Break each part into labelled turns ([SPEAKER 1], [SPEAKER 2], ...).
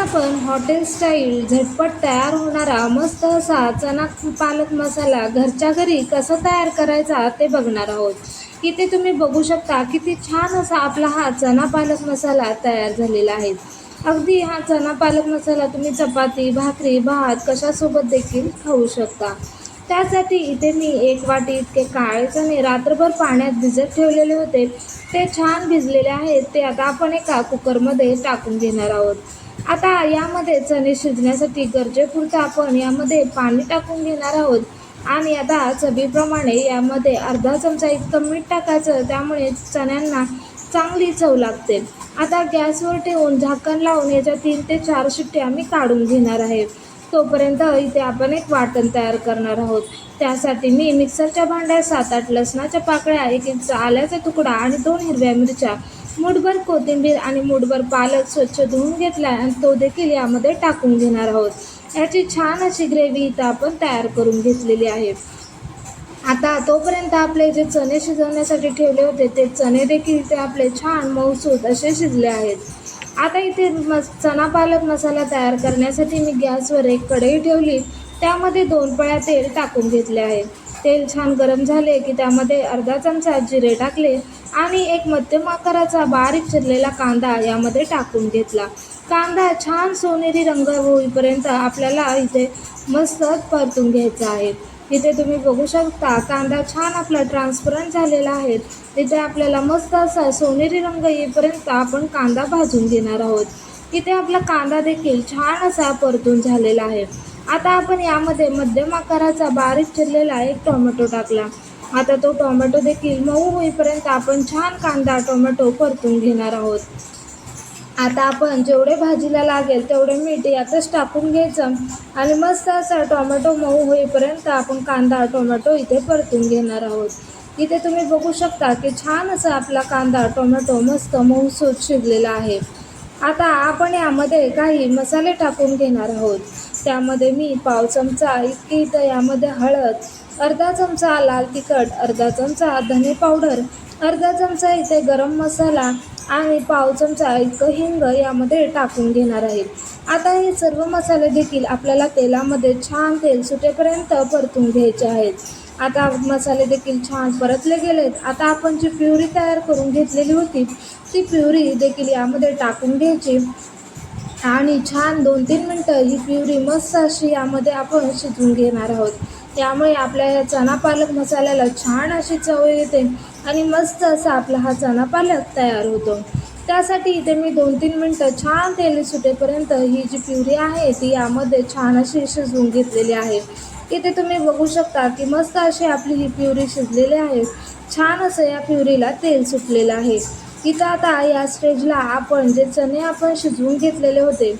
[SPEAKER 1] आपण hotel style झटपट तयार होणारा मस्त असा चना पालक मसाला घरच्या घरी कसा तयार करायचा ते बघणार आहोत. इथे तुम्ही बघू शकता किती छान असा आपला हा चना पालक मसाला तयार झालेला आहे. अगदी हा चना पालक मसाला तुम्ही चपाती, भाकरी, भात कशासोबत देखील खाऊ शकता. त्यासाठी इथे मी 1 वाटी इतके काळे चणे रात्रभर पाण्यात भिजत ठेवलेले होते. ते छान भिजलेले आहेत. ते आता आपण एका कुकरमध्ये टाकून घेणार आहोत. आता यामध्ये चणे शिजण्यासाठी गरजेपुरतं आपण यामध्ये पाणी टाकून घेणार आहोत आणि आता चवीप्रमाणे यामध्ये अर्धा चमचा इतकं मीठ टाकायचं, त्यामुळे चण्यांना चांगली चव लागते. आता गॅसवर ठेवून झाकण लावून याच्या 3 ते 4 शिट्ट्या मी काढून घेणार आहे. तोपर्यंत इथे आपण एक वाटण तयार करणार आहोत. त्यासाठी मी मिक्सरच्या भांड्यात 7-8 लसणाच्या पाकळ्या, 1 इंच आल्याचा तुकडा आणि 2 हिरव्या मिरच्या, मूठभर कोथिंबीर आणि मूठभर पालक स्वच्छ धुवून घेतला आणि तो देखील यामध्ये टाकून घेणार आहोत. याची छान अशी ग्रेव्ही इथं आपण तयार करून घेतलेली आहे. आता तोपर्यंत आपले जे चणे शिजवण्यासाठी ठेवले होते ते चणे देखील इथे आपले छान मऊसूत असे शिजले आहेत. आता इथे चना पालक मसाला तयार करण्यासाठी मी गॅसवर एक कढई ठेवली. त्यामध्ये 2 पळ्या तेल टाकून घेतले आहे. तेल छान गरम झाले की त्यामध्ये अर्धा चमचा जिरे टाकले आणि एक मध्यम आकाराचा बारीक चिरलेला कांदा यामध्ये टाकून घेतला. कांदा छान सोनेरी रंग होईपर्यंत आपल्याला इथे मस्त परतून घ्यायचा आहे. इथे तुम्ही बघू शकता कांदा छान आपला ट्रान्सपरंट झालेला आहे. इथे आपल्याला मस्त असा सोनेरी रंग येईपर्यंत आपण कांदा भाजून घेणार आहोत. इथे आपला कांदा देखील छान असा परतून झालेला आहे. आता आपण यामध्ये मध्यम आकाराचा बारीक चिरलेला एक टोमॅटो टाकला. आता तो टोमॅटो देखील मऊ होईपर्यंत आपण छान कांदा टोमॅटो परतून घेणार आहोत. आता आपण जेवढे भाजीला लागेल तेवढे मीठ यातच टाकून घ्यायचं आणि मस्त असा टोमॅटो मऊ होईपर्यंत आपण कांदा टोमॅटो इथे परतून घेणार आहोत. इथे तुम्ही बघू शकता की छान असा आपला कांदा टोमॅटो मस्त मऊसूत शिजलेला आहे. आता आपण यामध्ये काही मसाले टाकून घेणार आहोत. त्यामध्ये मी पाव चमचा इतकी इथं यामध्ये हळद, अर्धा चमचा लाल तिखट, अर्धा चमचा धने पावडर, अर्धा चमचा इथे गरम मसाला आणि पाव चमचा इतकं हिंग यामध्ये टाकून घेणार आहे. आता हे सर्व मसाले देखील आपल्याला तेलामध्ये छान तेल सुटेपर्यंत परतून घ्यायचे आहेत. आता मसाले देखील छान परतले गेलेत. आता आपण जी प्युरी तयार करून घेतलेली होती ती प्युरी देखील यामध्ये टाकून घ्यायची आणि छान 2-3 मिनटं ही प्युरी मस्त अशी यामध्ये आपण शिजवून घेणार आहोत. त्यामुळे आपल्या या चना पालक मसाल्याला छान अशी चव येते आणि मस्त असा आपला हा चना पालक तयार होतो. त्यासाठी इथे मी 2-3 मिनटं छान तेल सुटेपर्यंत ही जी प्युरी आहे ती यामध्ये छान अशी शिजवून घेतलेली आहे. इथे तुम्ही बघू शकता की मस्त अशी आपली ही प्युरी शिजलेली आहे. छान असं या प्युरीला तेल सुटलेलं आहे. इथं आता या स्टेजला आपण जे चणे आपण शिजवून घेतलेले होते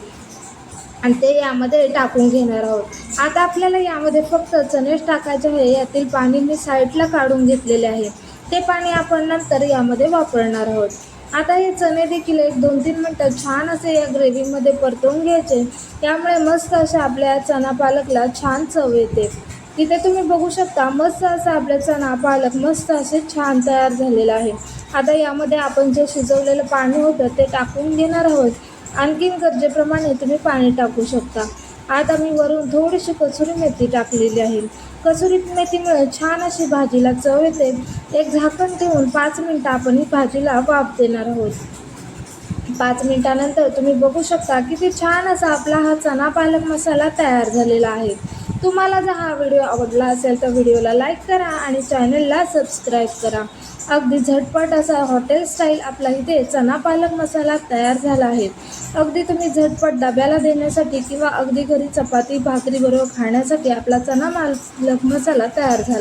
[SPEAKER 1] आणि ते यामध्ये टाकून घेणार आहोत. आता आपल्याला यामध्ये फक्त चणेच टाकायचे आहे. यातील पाणी मी साईडला काढून घेतलेले आहे. ते पाणी आपण नंतर यामध्ये वापरणार आहोत. आता हे चणे देखील 1-2-3 मिनटं छान असे या ग्रेव्हीमध्ये परतवून घ्यायचे. त्यामुळे मस्त अशा आपल्या चना पालकला छान चव येते. इथे तुम्ही बघू शकता मस्त असं आपल्या चना पालक मस्त असे छान तयार झालेलं आहे. आता यामध्ये आपण जे शिजवलेलं पाणी होतं ते टाकून घेणार आहोत. आणखीन गरजेप्रमाणे तुम्ही पाणी टाकू शकता. आता मी वरून थोडीशी कसुरी मेथी टाकलेली आहे. कसुरी मेथीमुळे छान अशी भाजीला चव येते. एक झाकण ठेवून 5 मिनटं आपण ही भाजीला वाफ देणार आहोत. 5 मिनिटानंतर तुम्ही बघू शकता किती छान असा आपला हा चना पालक मसाला तयार झालेला आहे. तुम्हाला जर हा व्हिडिओ आवडला असेल तर व्हिडिओला लाईक करा आणि चॅनलला सबस्क्राईब करा. अगदी झटपट असा हॉटेल स्टाईल आपला इथे चना पालक मसाला तयार झाला आहे. अगदी तुम्ही झटपट डब्याला देण्यासाठी किंवा अगदी घरी चपाती भाकरीबरोबर खाण्यासाठी आपला चना पालक मसाला तयार झाला.